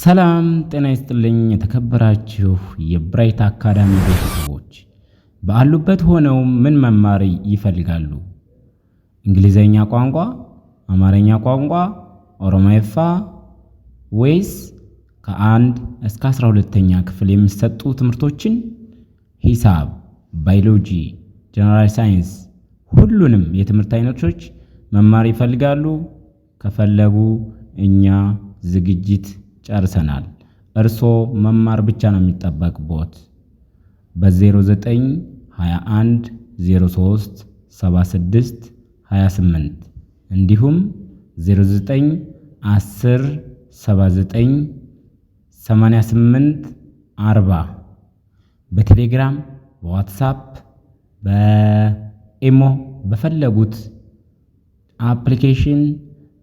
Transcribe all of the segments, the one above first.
ሰላም ጤና ይስጥልኝ የተከበራችሁ የብራይት አካዳሚ ቤተሰቦች ባሉበት ሆነው ምን መማር ይፈልጋሉ? እንግሊዘኛ ቋንቋ፣ አማርኛ ቋንቋ፣ ኦሮማይፋ ወይስ ከ1 እስከ 12ኛ ክፍል የሚሰጡ ትምህርቶችን ሂሳብ፣ ባዮሎጂ፣ ጀነራል ሳይንስ ሁሉንም የትምህርት አይነቶች መማር ይፈልጋሉ? ከፈለጉ እኛ ዝግጅት ጨርሰናል። እርሶ መማር ብቻ ነው የሚጠበቅቦት። በ0921 03 76 28 እንዲሁም 0910 79 88 40 በቴሌግራም በዋትስአፕ በኢሞ በፈለጉት አፕሊኬሽን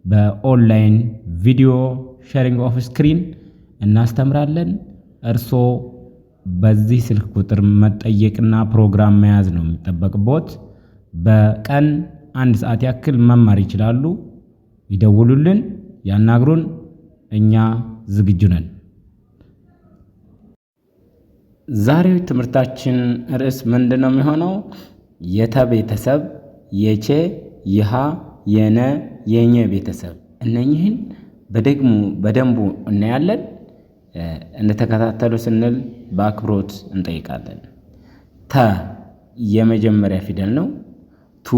በኦንላይን ቪዲዮ ሼሪንግ ኦፍ ስክሪን እናስተምራለን። እርሶ በዚህ ስልክ ቁጥር መጠየቅና ፕሮግራም መያዝ ነው የሚጠበቅቦት። በቀን 1 ሰዓት ያክል መማር ይችላሉ። ይደውሉልን፣ ያናግሩን፣ እኛ ዝግጁ ነን። ዛሬው ትምህርታችን ርዕስ ምንድነው የሚሆነው? የተ ቤተሰብ፣ የቼ፣ የሃ፣ የነ፣ የኘ ቤተሰብ እነኚህን በደንቡ እናያለን። እንተከታተሉ ስንል በአክብሮት እንጠይቃለን። ተ የመጀመሪያ ፊደል ነው። ቱ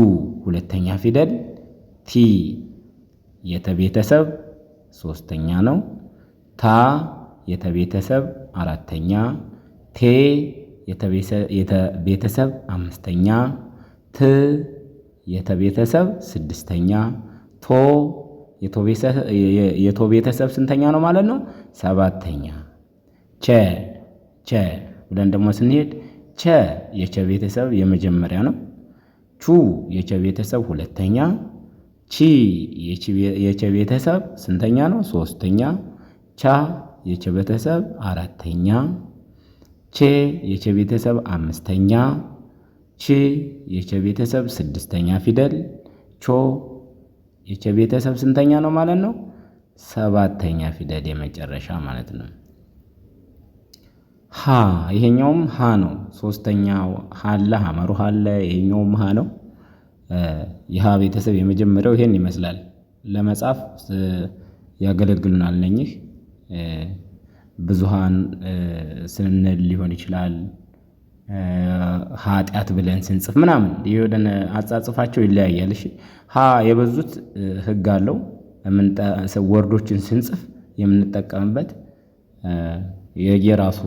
ሁለተኛ ፊደል። ቲ የተቤተሰብ ሶስተኛ ነው። ታ የተቤተሰብ አራተኛ። ቴ የተቤተሰብ አምስተኛ። ት የተቤተሰብ ስድስተኛ። ቶ የቶ ቤተሰብ ስንተኛ ነው ማለት ነው? ሰባተኛ። ቸ ብለን ደግሞ ስንሄድ ቸ የቸ ቤተሰብ የመጀመሪያ ነው። ቹ የቸ ቤተሰብ ሁለተኛ። ቺ የቸ ቤተሰብ ስንተኛ ነው? ሶስተኛ። ቻ የቸ ቤተሰብ አራተኛ። ቼ የቸ ቤተሰብ አምስተኛ። ቺ የቸ ቤተሰብ ስድስተኛ ፊደል። ቾ የቸ ቤተሰብ ስንተኛ ነው ማለት ነው? ሰባተኛ ፊደል የመጨረሻ ማለት ነው። ሃ ይሄኛውም ሃ ነው። ሶስተኛው ሃለ ሐመሩ ሃለ ይሄኛውም ሃ ነው። የሃ ቤተሰብ የመጀመሪያው ይሄን ይመስላል። ለመጻፍ ያገለግሉናል። እነኚህ ብዙሃን ስንል ሊሆን ይችላል። ኃጢአት ብለን ስንጽፍ ምናምን ይወደን አጻጽፋቸው ይለያያል። እሺ ሃ የበዙት ህግ አለው። ወርዶችን ስንጽፍ የምንጠቀምበት የየራሱ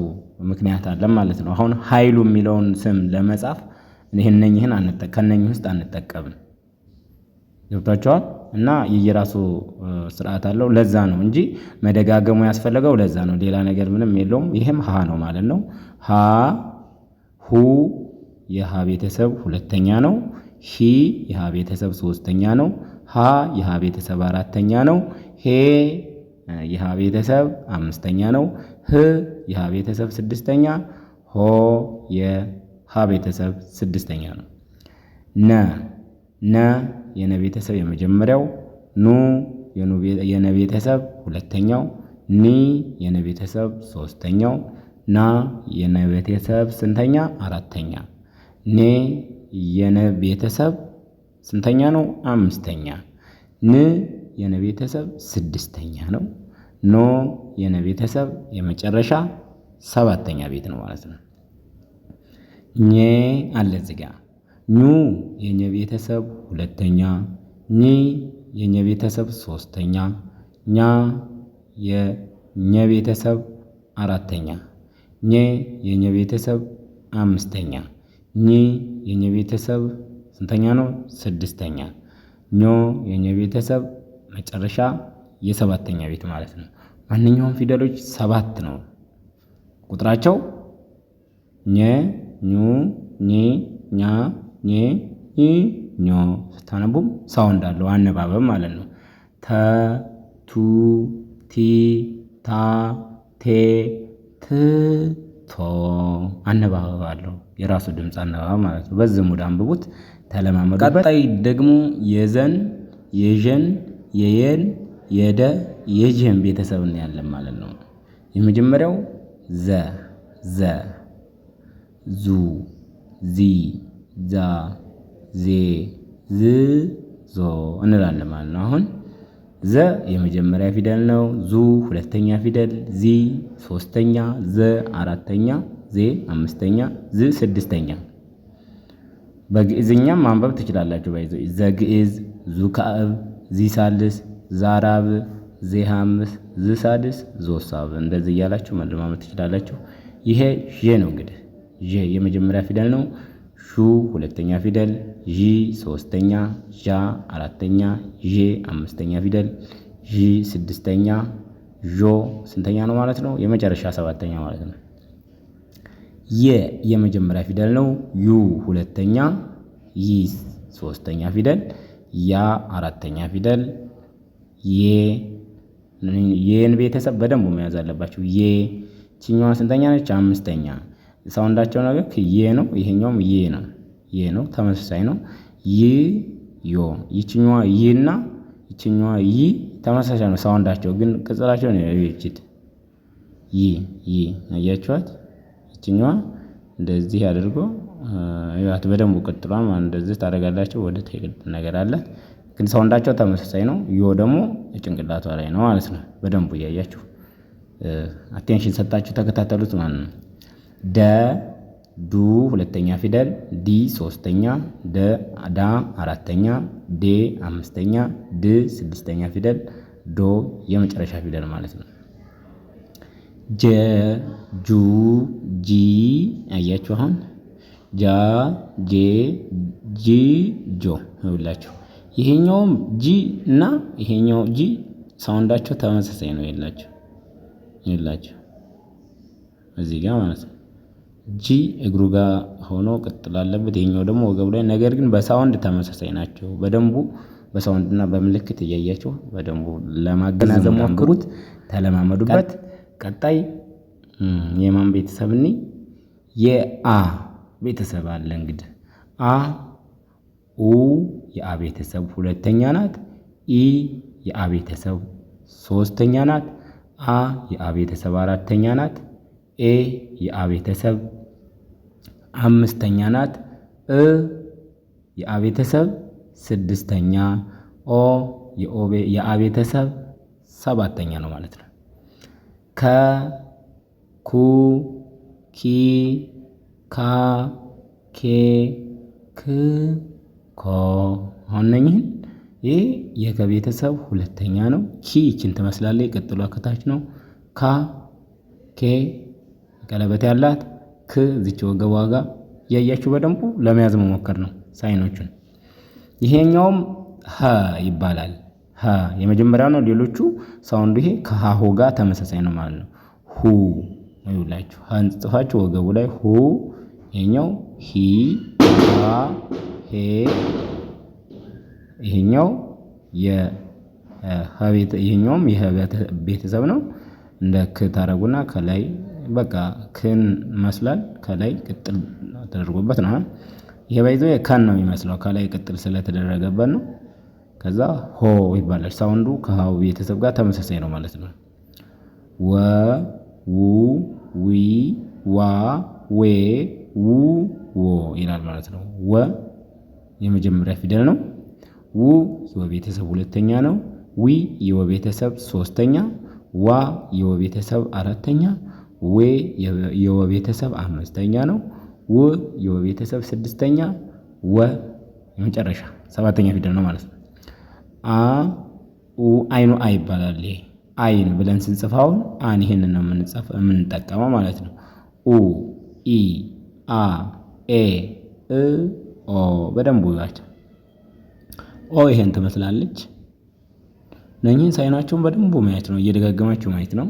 ምክንያት አለ ማለት ነው። አሁን ኃይሉ የሚለውን ስም ለመጻፍ እነኚህን ከነኚህ ውስጥ አንጠቀምም። ገብቷቸዋል። እና የየራሱ ስርዓት አለው። ለዛ ነው እንጂ መደጋገሙ ያስፈልገው ለዛ ነው። ሌላ ነገር ምንም የለውም። ይሄም ሃ ነው ማለት ነው። ሃ ሁ የሃ ቤተሰብ ሁለተኛ ነው። ሂ የሃ ቤተሰብ ሶስተኛ ነው። ሃ የሃ ቤተሰብ አራተኛ ነው። ሄ የሃ ቤተሰብ አምስተኛ ነው። ህ የሃ ቤተሰብ ስድስተኛ። ሆ የሃ ቤተሰብ ስድስተኛ ነው። ነ የነ ቤተሰብ የመጀመሪያው። ኑ የነ ቤተሰብ ሁለተኛው። ኒ የነ ቤተሰብ ሶስተኛው። ና የነ ቤተሰብ ስንተኛ? አራተኛ። ኔ የነ ቤተሰብ ስንተኛ ነው? አምስተኛ። ን የነ ቤተሰብ ስድስተኛ ነው። ኖ የነ ቤተሰብ የመጨረሻ ሰባተኛ ቤት ነው ማለት ነው። ኘ አለ እዚህ ጋር። ኙ የኘ ቤተሰብ ሁለተኛ። ኚ የኘ ቤተሰብ ሶስተኛ። ኛ የኘ ቤተሰብ አራተኛ። ኘ የኘ ቤተሰብ አምስተኛ። ኚ የኘ ቤተሰብ ስንተኛ ነው? ስድስተኛ። ኞ የኘ ቤተሰብ መጨረሻ የሰባተኛ ቤት ማለት ነው። ማንኛውም ፊደሎች 7 ነው ቁጥራቸው። ኘ ኙ ኚ ኛ ኜ ኚ ኞ ስታነቡም ሳውንድ አለው አነባበብ ማለት ነው። ተ ቱ ቲ ታ ቴ ት ቶ አነባበብ አለው። የራሱ ድምፅ አነባበብ ማለት ነው። በዚህ ሙድ አንብቡት፣ ተለማመዱበት። ቀጣይ ደግሞ የዘን የዠን የየን የደ የጅህን ቤተሰብ እናያለን ማለት ነው። የመጀመሪያው ዘ ዙ ዚ ዛ ዜ ዝ ዞ እንላለን ማለት ነው። አሁን ዘ የመጀመሪያ ፊደል ነው። ዙ ሁለተኛ ፊደል፣ ዚ ሶስተኛ፣ ዘ አራተኛ፣ ዜ አምስተኛ፣ ዝ ስድስተኛ። በግዕዝኛም ማንበብ ትችላላችሁ። ባይዘ ዘግዕዝ፣ ዙካዕብ፣ ዚሳልስ፣ ዛራብ፣ ዜሃምስ፣ ዝሳድስ፣ ዞሳብ እንደዚህ እያላችሁ መለማመድ ትችላላችሁ። ይሄ ዤ ነው። እንግዲህ ዤ የመጀመሪያ ፊደል ነው። ሹ ሁለተኛ ፊደል፣ ዢ ሶስተኛ፣ ዣ አራተኛ፣ ዤ አምስተኛ ፊደል፣ ዢ ስድስተኛ፣ ዦ ስንተኛ ነው ማለት ነው? የመጨረሻ ሰባተኛ ማለት ነው። የ የመጀመሪያ ፊደል ነው። ዩ ሁለተኛ፣ ይ ሶስተኛ ፊደል፣ ያ አራተኛ ፊደል፣ የን ቤተሰብ በደንብ መያዝ አለባችሁ። ችኛዋ ስንተኛ ነች? አምስተኛ። ሳውንዳቸው ነገር የ ነው። ይሄኛውም የ ነው። የ ነው፣ ተመሳሳይ ነው። ይ ዮ። ይችኛዋ ይና ይችኛዋ ይ ተመሳሳይ ነው ሳውንዳቸው፣ ግን ቅጽላቸው ነው ይችት ይ አያችኋት? ይችኛዋ እንደዚህ አድርጎ ያት በደንብ ቀጥሏል ማለት እንደዚህ ታደርጋላችሁ። ወደ ተይቅጥ ነገር አለ፣ ግን ሳውንዳቸው ተመሳሳይ ነው። ዮ ደግሞ ጭንቅላቷ ላይ ነው ማለት ነው። በደንብ እያያችሁ አቴንሽን ሰጣችሁ ተከታተሉት ማለት ነው። ደ ዱ ሁለተኛ ፊደል፣ ዲ ሶስተኛ፣ ዳ አራተኛ፣ ዴ አምስተኛ፣ ድ ስድስተኛ ፊደል፣ ዶ የመጨረሻ ፊደል ማለት ነው። ጀ ጁ ጂ አያችሁ። አሁን ጃ ጄ ጂ ጆ ይውላችሁ። ይሄኛውም ጂ እና ይሄኛው ጂ ሳውንዳቸው ተመሳሳይ ነው። ይላችሁ እዚህ ጋር ማለት ነው። ጂ እግሩ ጋር ሆኖ ቅጥል አለበት። ይሄኛው ደግሞ ወገቡ ላይ፣ ነገር ግን በሳውንድ ተመሳሳይ ናቸው። በደንቡ በሳውንድና በምልክት እያያችሁ በደንቡ ለማገናዘብ ሞክሩት፣ ተለማመዱበት። ቀጣይ የማን ቤተሰብ እኔ የአ ቤተሰብ አለ። እንግዲህ ኡ የአ ቤተሰብ ሁለተኛ ናት። ኢ የአ ቤተሰብ ሶስተኛ ናት። አ የአ ቤተሰብ አራተኛ ናት። ኤ የአ ቤተሰብ አምስተኛ ናት። የአ ቤተሰብ ስድስተኛ፣ ኦ የአ ቤተሰብ ሰባተኛ ነው ማለት ነው። ከ ኩ ኪ ካ ኬ ክ ኮ። አሁን እነኝህን ይህ የከቤተሰብ ሁለተኛ ነው። ኪ ይችን ትመስላለች፣ ቀጥሏ ከታች ነው። ካ ኬ ቀለበት ያላት፣ ክ ዝች ወገቧ ጋር እያያችሁ በደንቡ ለመያዝ መሞከር ነው ሳይኖቹን። ይሄኛውም ሀ ይባላል። ሀ የመጀመሪያው ነው። ሌሎቹ ሳውንዱ ይሄ ከሀሁ ጋር ተመሳሳይ ነው ማለት ነው። ሁ ይውላችሁ። ሀን ጽፋችሁ ወገቡ ላይ ሁ። ይሄኛው ሂ ሀ ሄ። ይሄኛው ይሄኛውም የሀ ቤተሰብ ነው። እንደ ክ ታረጉና ከላይ በቃ ክን መስላል፣ ከላይ ቅጥል ተደርጎበት ነው። ይሄ ባይዞ የካን ነው የሚመስለው፣ ከላይ ቅጥል ስለተደረገበት ነው። ከዛ ሆ ይባላል። ሳውንዱ ከሃው ቤተሰብ ጋር ተመሳሳይ ነው ማለት ነው። ወ ው ዊ ዋ ዌ ው ዎ ይላል ማለት ነው። ወ የመጀመሪያ ፊደል ነው። ው የወ ቤተሰብ ሁለተኛ ነው። ዊ የወ ቤተሰብ ሶስተኛ፣ ዋ የወ ቤተሰብ አራተኛ፣ ዌ የወ ቤተሰብ አምስተኛ ነው። ው የወ ቤተሰብ ስድስተኛ፣ ወ የመጨረሻ ሰባተኛ ፊደል ነው ማለት ነው። አይኑ አ ይባላል። ይሄ አይን ብለን ስንጽፋው አን ይሄንን ነው የምንጠቀመው ማለት ነው። ኡ ኢ አ ኤ እ ኦ በደንብ ይዋቸው። ኦ ይሄን ትመስላለች። እነኚህን ሳይናቸውን በደንብ ማየት ነው፣ እየደጋገማችሁ ማየት ነው።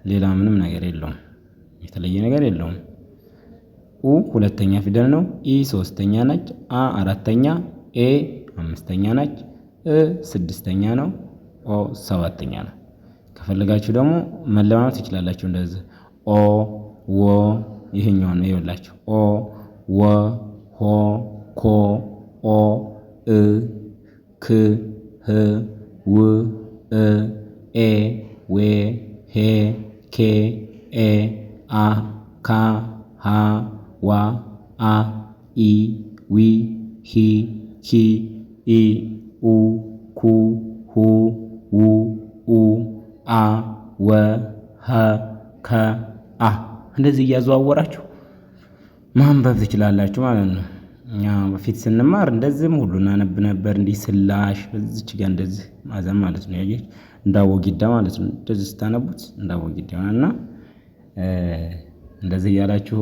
ሌላ ምንም ነገር የለውም፣ የተለየ ነገር የለውም። ኡ ሁለተኛ ፊደል ነው። ኢ ሶስተኛ ነች። አ አራተኛ፣ ኤ አምስተኛ ነች። ስድስተኛ ነው። ኦ ሰባተኛ ነው። ከፈለጋችሁ ደግሞ መለማመድ ትችላላችሁ እንደዚህ። ኦ ወ ይሄኛው ነው ይኸውላችሁ። ኦ ወ ሆ ኮ ኦ እ ክ ህ ው እ ኤ ዌ ሄ ኬ ኤ አ ካ ሀ ዋ አ ኢ ዊ ሂ ኪ ኢ ኡ ኩ ሁ ው ኡ አ ወ ሀ ከ አ እንደዚህ እያዘዋወራችሁ ማንበብ ትችላላችሁ ማለት ነው። እኛ በፊት ስንማር እንደዚህም ሁሉ እናነብ ነበር። እንዲህ ስላሽ በዚች ጋር እንደዚህ ማዘን ማለት ነው። ያየህ እንዳወጊዳ ማለት ነው። እንደዚህ ስታነቡት እንዳወጊዳ እና እንደዚህ እያላችሁ